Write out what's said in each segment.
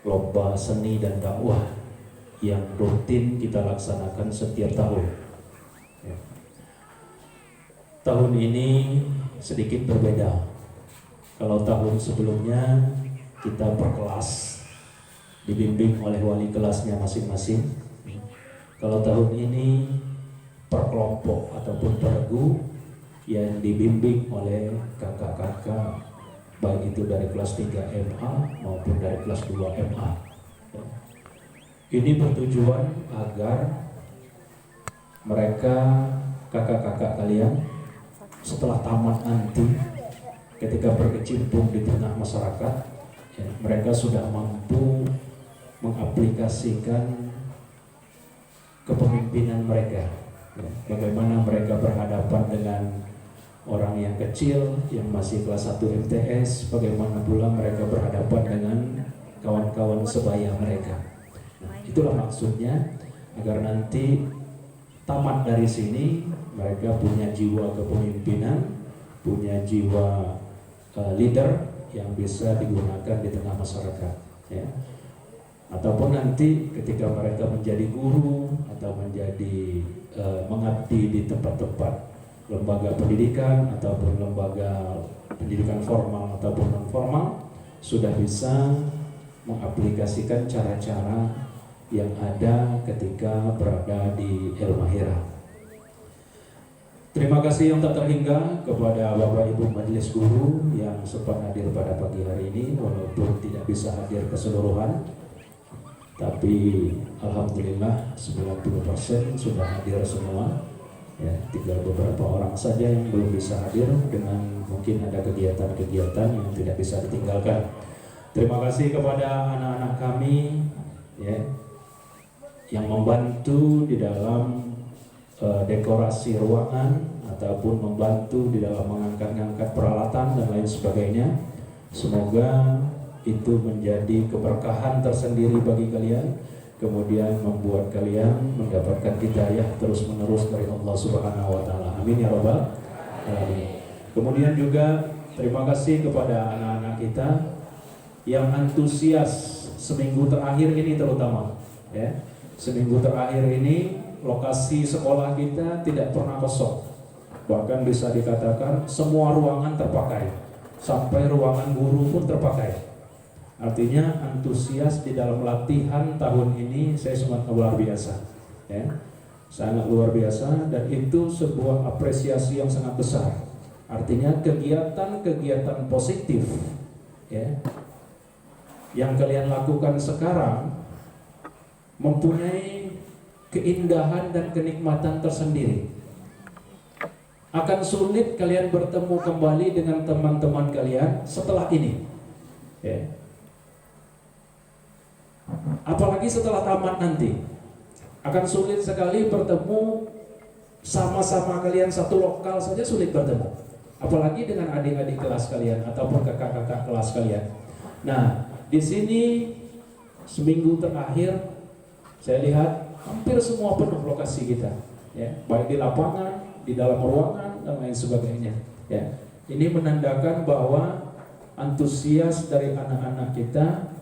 lomba seni dan dakwah yang rutin kita laksanakan setiap tahun. Ya. Tahun ini sedikit berbeda. Kalau tahun sebelumnya kita per kelas dibimbing oleh wali kelasnya masing-masing. Kalau tahun ini per kelompok ataupun per regu yang dibimbing oleh kakak-kakak, baik itu dari kelas 3 MA maupun dari kelas 2 MA. Ini bertujuan agar mereka, kakak-kakak kalian, setelah tamat nanti ketika berkecimpung di tengah masyarakat, ya, mereka sudah mampu mengaplikasikan kepemimpinan mereka, ya, bagaimana mereka berhadapan dengan orang yang kecil yang masih kelas 1 MTS, bagaimana pula mereka berhadapan dengan kawan-kawan sebaya mereka. Nah, itulah maksudnya, agar nanti tamat dari sini mereka punya jiwa kepemimpinan, punya jiwa leader yang bisa digunakan di tengah masyarakat, ya. Ataupun nanti ketika mereka menjadi guru atau menjadi mengabdi di tempat-tempat lembaga pendidikan ataupun lembaga pendidikan formal ataupun non formal, sudah bisa mengaplikasikan cara-cara yang ada ketika berada di El Mahira. Terima kasih yang tak terhingga kepada Bapak Ibu Majelis Guru yang sempat hadir pada pagi hari ini, walaupun tidak bisa hadir keseluruhan, tapi alhamdulillah 90% sudah hadir semua. Ya, tinggal beberapa orang saja yang belum bisa hadir dengan mungkin ada kegiatan-kegiatan yang tidak bisa ditinggalkan. Terima kasih kepada anak-anak kami, ya, yang membantu di dalam dekorasi ruangan ataupun membantu di dalam mengangkat-angkat peralatan dan lain sebagainya. Semoga itu menjadi keberkahan tersendiri bagi kalian, kemudian membuat kalian mendapatkan hidayah terus-menerus dari Allah Subhanahu wa taala. Amin ya rabbal alamin. Kemudian juga terima kasih kepada anak-anak kita yang antusias seminggu terakhir ini, terutama ya. Seminggu terakhir ini lokasi sekolah kita tidak pernah kosong. Bahkan bisa dikatakan semua ruangan terpakai, sampai ruangan guru pun terpakai. Artinya antusias di dalam latihan tahun ini saya sangat luar biasa, ya, sangat luar biasa, dan itu sebuah apresiasi yang sangat besar. Artinya kegiatan-kegiatan positif, ya, yang kalian lakukan sekarang mempunyai keindahan dan kenikmatan tersendiri. Akan sulit kalian bertemu kembali dengan teman-teman kalian setelah ini, ya. Apalagi setelah tamat nanti akan sulit sekali bertemu sama-sama kalian satu lokal saja, sulit bertemu, apalagi dengan adik-adik kelas kalian ataupun kakak-kakak kelas kalian. Nah, di sini seminggu terakhir saya lihat hampir semua penuh lokasi kita, ya, baik di lapangan, di dalam ruangan dan lain sebagainya, ya. Ini menandakan bahwa antusias dari anak-anak kita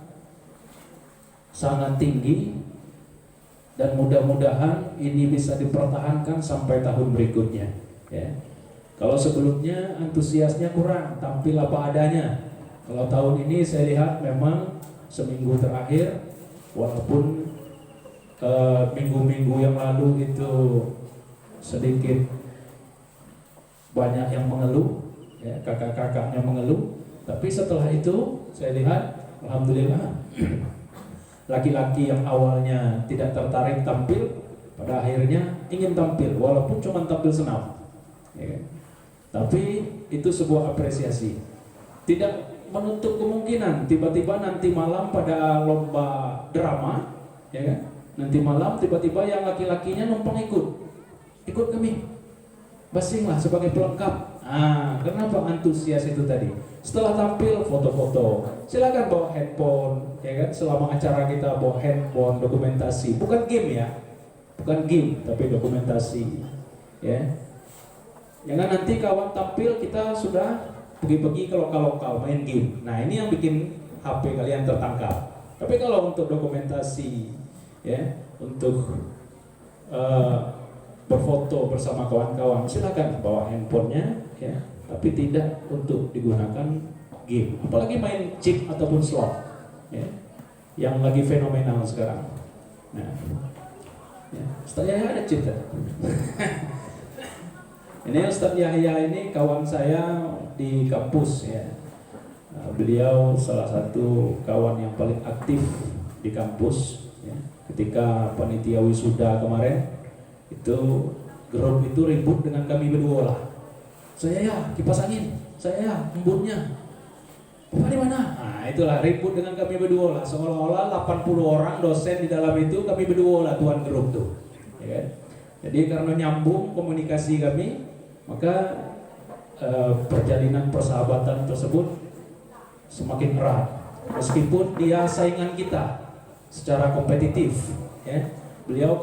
sangat tinggi, dan mudah-mudahan ini bisa dipertahankan sampai tahun berikutnya, ya. Kalau sebelumnya antusiasnya kurang, tampil apa adanya. Kalau tahun ini saya lihat memang seminggu terakhir, walaupun minggu-minggu yang lalu itu sedikit banyak yang mengeluh, ya, kakak-kakaknya mengeluh, tapi setelah itu saya lihat alhamdulillah laki-laki yang awalnya tidak tertarik tampil, pada akhirnya ingin tampil walaupun cuma tampil senam, ya. Tapi itu sebuah apresiasi. Tidak menutup kemungkinan tiba-tiba nanti malam pada lomba drama, ya kan? Nanti malam tiba-tiba yang laki-lakinya numpang ikut kami, basinglah sebagai pelengkap. Kenapa antusias itu tadi? Setelah tampil foto-foto, silakan bawa handphone, ya kan? Selama acara kita bawa handphone, dokumentasi, bukan game ya, bukan game, tapi dokumentasi, ya. Jangan nanti kawan tampil kita sudah pergi-pergi ke lokal-lokal main game. Nah, ini yang bikin HP kalian tertangkap, Tapi kalau untuk dokumentasi, ya, untuk berfoto bersama kawan-kawan, silakan bawa handphonenya, ya. Tapi tidak untuk digunakan game, apalagi main chip ataupun slot, ya, yang lagi fenomenal sekarang. Nah, ya, Ustaz Yahya ada chip kan? Ini Ustaz Yahya ini kawan saya di kampus, ya. Beliau salah satu kawan yang paling aktif di kampus, ya. Ketika panitia wisuda kemarin itu grup itu ribut dengan kami berdua lah. Saya ya kipas angin, saya ya embunnya. Bapak di mana? Nah, itulah ribut dengan kami berdua lah. Seolah-olah 80 orang dosen di dalam itu kami berdua lah tuan grup tuh. Ya kan? Jadi karena nyambung komunikasi kami, maka perjalanan persahabatan tersebut semakin erat. Meskipun dia saingan kita secara kompetitif, ya. Beliau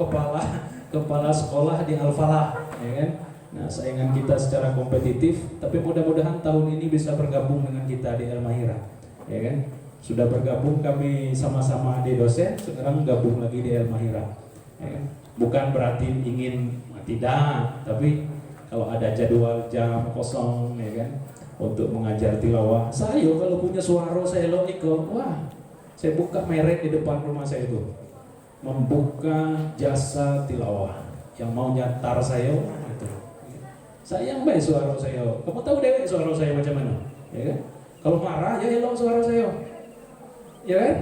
kepala sekolah di Al-Falah, ya kan? Nah, saingan kita secara kompetitif, tapi mudah-mudahan tahun ini bisa bergabung dengan kita di Al-Mahirah, ya kan? Sudah bergabung kami sama-sama di dosen, sekarang gabung lagi di Al-Mahirah, ya kan? Bukan berarti ingin tidak, tapi kalau ada jadwal jam kosong, ya kan, untuk mengajar tilawah, saya kalau punya suara saya lo ikut, wah, saya buka merek di depan rumah saya itu. Membuka jasa tilawah, yang mau nyantar saya itu. Saya yang baik suara saya. Kamu tahu deh suara saya macam mana, ya kan? Kalau marah ya elok suara saya, ya kan?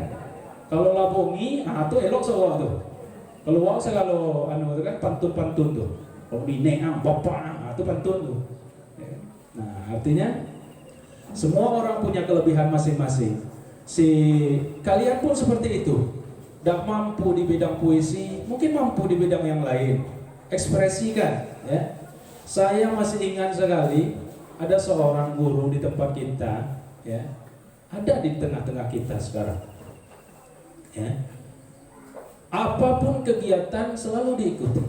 Kalau labongi, itu elok suara tuh. Kalau wah saya kalau itu kan pantun tuh. Kalau bineng bapak, itu pantun tuh. Ya kan? Nah, artinya semua orang punya kelebihan masing-masing. Kalian pun seperti itu. Tidak mampu di bidang puisi, mungkin mampu di bidang yang lain. Ekspresikan, ya. Saya masih ingat sekali ada seorang guru di tempat kita, ya, ada di tengah-tengah kita sekarang, ya. Apapun kegiatan selalu diikuti,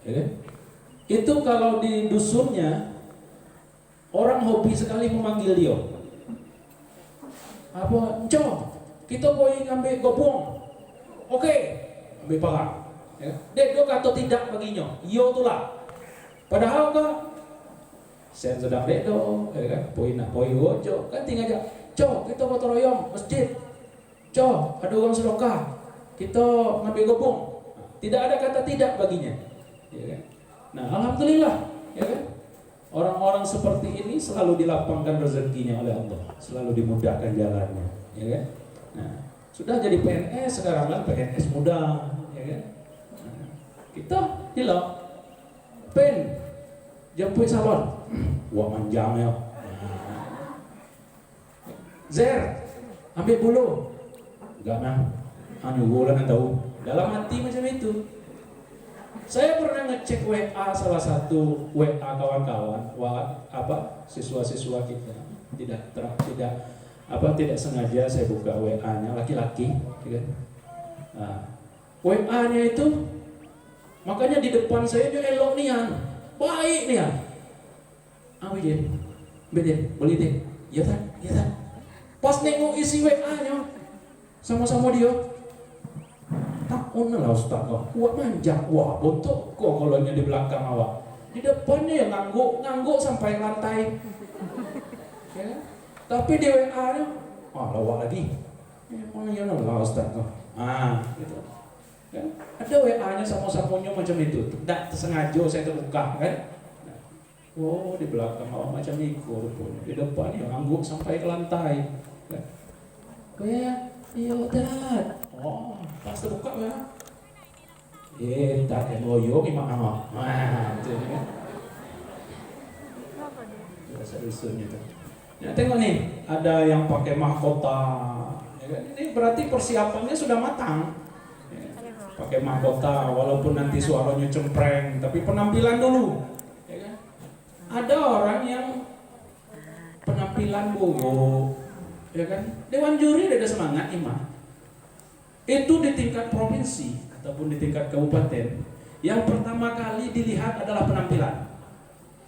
ya kan? Itu kalau di dusunnya orang hobi sekali memanggil dia. Apa? Cok, kita boleh ngambil gobong. Oke, ambil parang. Ya. Dek, dok atau tidak baginya? Yo itulah. Padahal kan saya sedang dek dok, ya kan? Poin ojo, kan tinggal aja. Cok, kita gotong royong masjid. Cok, ada orang sedekah. Kita ngambil gobong. Tidak ada kata tidak baginya. Ya kan? Nah, alhamdulillah, ya kan? Orang-orang seperti ini selalu dilapangkan rezekinya oleh Allah, selalu dimudahkan jalannya, ya kan? Nah, sudah jadi PNS sekarang kan, PNS muda, ya kan? Nah, kita hilang pen jemput salon, wah manjang ya. Zer ambil bulu, enggak nah, anu bulan tahu. Dalam hati macam itu. Saya pernah ngecek WA salah satu WA kawan-kawan, siswa-siswa kita. Tidak sengaja saya buka WA-nya laki-laki, gitu. Nah, WA-nya itu makanya di depan saya dia elok nian, baik nian. Beden, boleh deh. Ya kan? Pas nengok isi WA-nya sama-sama dia. Tak lah Ustaz, kuat manjak, wah bontok kok kalau di belakang awak, di depannya ya ngangguk sampai lantai, ya. Tapi di WA-nya, lawak lagi, mana ya lah Ustaz, gitu. Ya. Ada WA-nya sama-samanya macam itu, tidak sengaja saya terbuka kan, oh di belakang awak macam itu, di depannya ngangguk sampai ke lantai, kan? Iya Ustaz. Oh, pas terbuka ya. Tak ada loyo gimana? Itu kan. Biasa dusunnya tuh. Nah, tengok nih, ada yang pakai mahkota. Ya kan? Ini berarti persiapannya sudah matang. Ya, pakai mahkota, walaupun nanti suaranya cempreng, tapi penampilan dulu. Ya kan? Ada orang yang penampilan bogo, ya kan? Dewan juri ada semangat imam. Itu di tingkat provinsi ataupun di tingkat kabupaten, yang pertama kali dilihat adalah penampilan,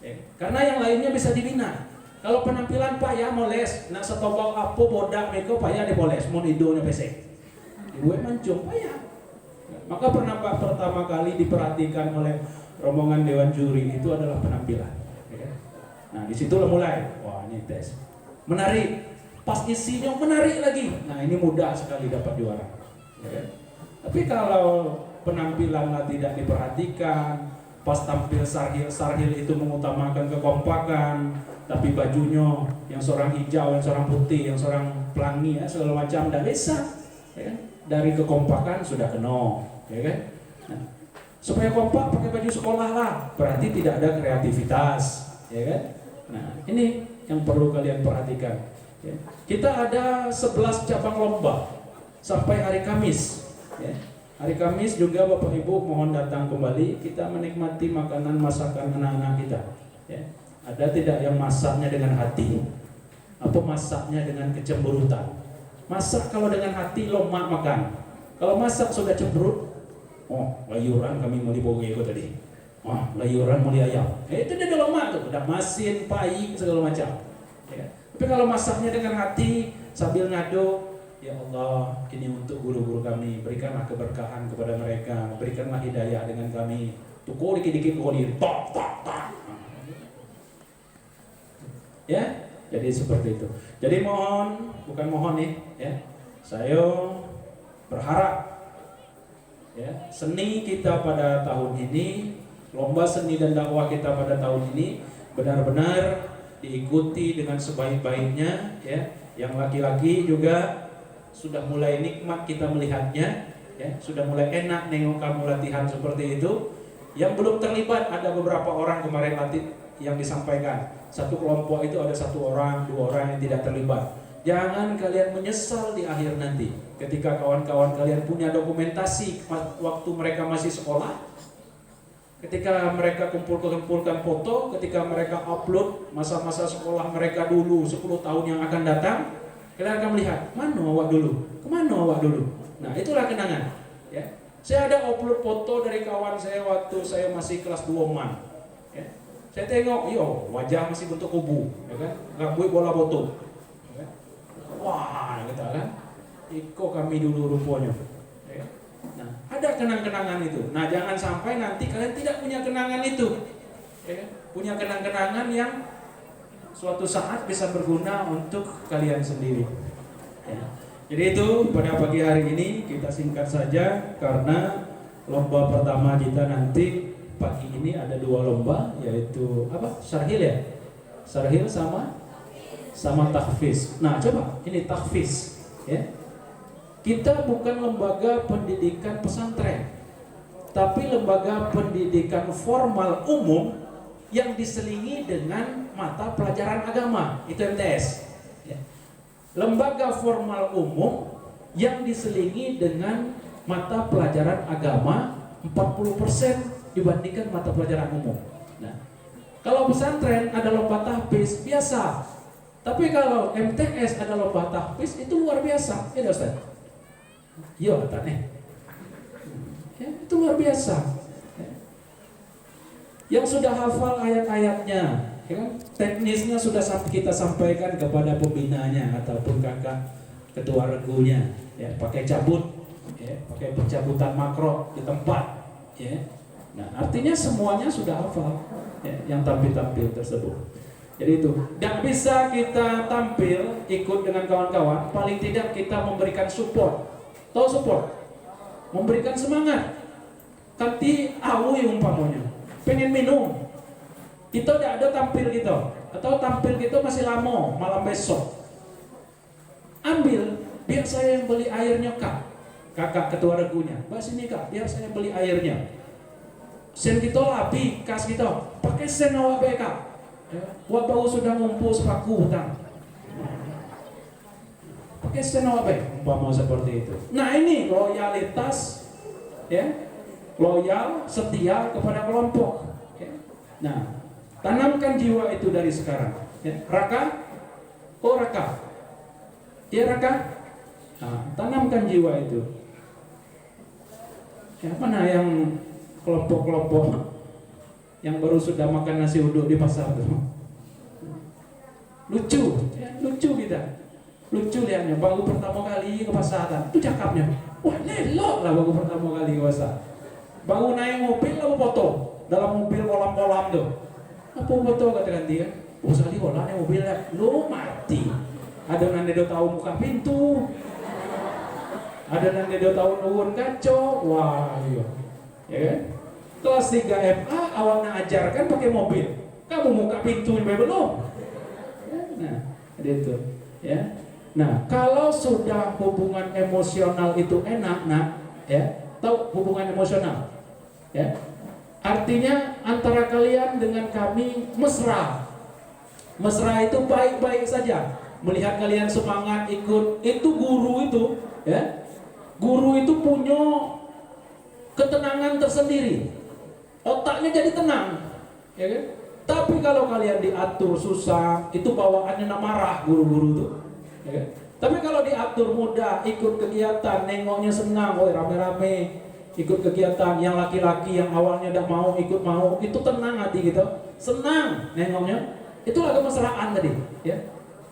ya. Karena yang lainnya bisa dibina. Kalau penampilan payah moles, nak setobak apa bodak meko payah dipoles, mau idonya pesek. Ibu mancung payah. Maka pertama kali diperhatikan oleh rombongan dewan juri itu adalah penampilan. Nah di situ mulai, wah ini tes, menarik, pas isinya menarik lagi. Nah ini mudah sekali dapat juara. Tapi kalau penampilan tidak diperhatikan, pas tampil sarhil itu mengutamakan kekompakan, tapi bajunya yang seorang hijau, yang seorang putih, yang seorang pelangi, ya, segala macam, dan bisa, ya kan? Dari kekompakan sudah kena, ya kan? Nah, supaya kompak pakai baju sekolah lah, berarti tidak ada kreativitas, ya kan? Nah ini yang perlu kalian perhatikan. Ya. Kita ada 11 cabang lomba sampai hari Kamis. Ya. Hari Kamis juga Bapak Ibu mohon datang kembali, kita menikmati makanan masakan anak-anak kita. Ya. Ada tidak yang masaknya dengan hati? Atau masaknya dengan kecemburutan? Masak kalau dengan hati lomak makan. Kalau masak sudah cemberut, oh layuran kami mau dibawa itu tadi. Oh layuran mau ayam. Itu dia udah lomak tuh, udah masin, pai, segala macam. Ya. Tapi kalau masaknya dengan hati sambil ngado, ya Allah, ini untuk guru-guru kami, berikanlah keberkahan kepada mereka, berikanlah hidayah dengan kami. Tukul dikit-dikit kodir, tok tok tok. Ya, jadi seperti itu. Jadi bukan mohon nih, ya. Saya berharap ya, seni kita pada tahun ini, lomba seni dan dakwah kita pada tahun ini benar-benar diikuti dengan sebaik-baiknya, ya. Yang laki-laki juga sudah mulai nikmat kita melihatnya, ya, sudah mulai enak nengok kamu latihan seperti itu. Yang belum terlibat ada beberapa orang kemarin latih yang disampaikan. Satu kelompok itu ada 1 orang, 2 orang yang tidak terlibat. Jangan kalian menyesal di akhir nanti. Ketika kawan-kawan kalian punya dokumentasi waktu mereka masih sekolah, ketika mereka kumpulkan foto, ketika mereka upload masa-masa sekolah mereka dulu 10 tahun yang akan datang. Kalian akan melihat, mana awak dulu, kemana awak dulu. Nah itulah kenangan. Ya. Saya ada upload foto dari kawan saya waktu saya masih kelas 2 man. Ya. Saya tengok, wajah masih bentuk kubu, ya kan? Rambut bola boto. Ya. Wah, kita kan, iko kami dulu rupanya. Ya. Nah, ada kenang-kenangan itu. Nah, jangan sampai nanti kalian tidak punya kenangan itu. Ya. Punya kenang-kenangan yang suatu saat bisa berguna untuk kalian sendiri. Ya. Jadi itu pada pagi hari ini kita singkat saja karena lomba pertama kita nanti pagi ini ada 2 lomba, yaitu apa? Syarhil ya? Syarhil sama tahfiz. Nah coba ini tahfiz, ya. Kita bukan lembaga pendidikan pesantren, tapi lembaga pendidikan formal umum yang diselingi dengan mata pelajaran agama, itu MTS. Ya. Lembaga formal umum yang diselingi dengan mata pelajaran agama 40% dibandingkan mata pelajaran umum. Nah, kalau pesantren ada lomba tahfiz biasa, tapi kalau MTS ada lomba tahfiz itu luar biasa, ya Ustaz? Iya, katanya. Ya, itu luar biasa. Yang sudah hafal ayat-ayatnya, ya kan? Teknisnya sudah kita sampaikan kepada pembinanya ataupun kakak ketua regunya, ya, pakai cabut, ya, pakai pencabutan makro di tempat, ya. Nah, artinya semuanya sudah hafal, ya, yang tampil-tampil tersebut. Jadi itu, tidak bisa kita tampil ikut dengan kawan-kawan, paling tidak kita memberikan support, tahu support, memberikan semangat. Kanti awi umpamanya. Pengen minum, kita tidak ada tampil gitu, atau tampil gitu masih lama, malam besok. Ambil, biar saya yang beli airnya kak, kakak ketua regunya. Mbak sini kak, biar saya beli airnya. Sen kita lapi, kas kita, pakai sen awak baik kak. Wah bau sudah ngumpul sepaku hutang. Pakai sen awak baik, umpama seperti itu. Nah ini loyalitas, ya. Loyal, setia kepada kelompok. Ya. Nah, tanamkan jiwa itu dari sekarang. Ya. Raka, oh Raka, ya Raka. Nah, tanamkan jiwa itu. Ya, mana yang kelompok-kelompok yang baru sudah makan nasi uduk di pasar tuh? Lucu, ya, lucu kita. Lucu lihatnya. Baru pertama kali ke pasar, itu cakapnya. Wah, nelok lah baru pertama kali puasa. Baru naik mobil lah foto. Dalam mobil kolam-kolam tuh. Apa foto katakan dia? Oh sekali naik mobilnya, lo mati. Ada nanti do tahu muka pintu. Ada nanti do tahu nuwun kacau. Wah, iya. Ya kan? Kelas 3 MA awalnya ajarkan pakai mobil. Kamu muka pintu belum? Nah, itu ya. Nah, kalau sudah hubungan emosional itu enak, nak, ya, tahu hubungan emosional, ya, artinya antara kalian dengan kami mesra. Mesra itu baik-baik saja. Melihat kalian semangat ikut, itu guru itu, ya, guru itu punya ketenangan tersendiri. Otaknya jadi tenang, ya kan? Tapi kalau kalian diatur susah, itu bawaannya marah guru-guru itu. Ya kan? Tapi kalau diatur mudah, ikut kegiatan, nengoknya senang, woi rame-rame, ikut kegiatan. Yang laki-laki yang awalnya tidak mau ikut mau, itu tenang hati gitu, senang nengoknya. Itulah kemesraan tadi. Ya,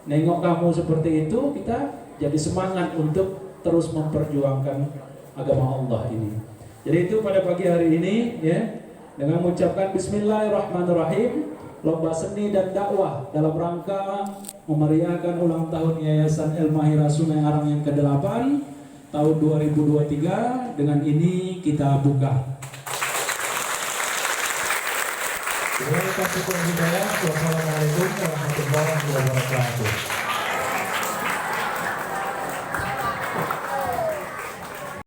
nengok kamu seperti itu, kita jadi semangat untuk terus memperjuangkan agama Allah ini. Jadi itu pada pagi hari ini, ya. Dengan mengucapkan Bismillahirrahmanirrahim, lomba seni dan dakwah dalam rangka memeriahkan ulang tahun Yayasan El Mahira Sungai Arang yang ke-8 tahun 2023. Dengan ini kita buka. Terima kasih. Wassalamualaikum warahmatullahi wabarakatuh.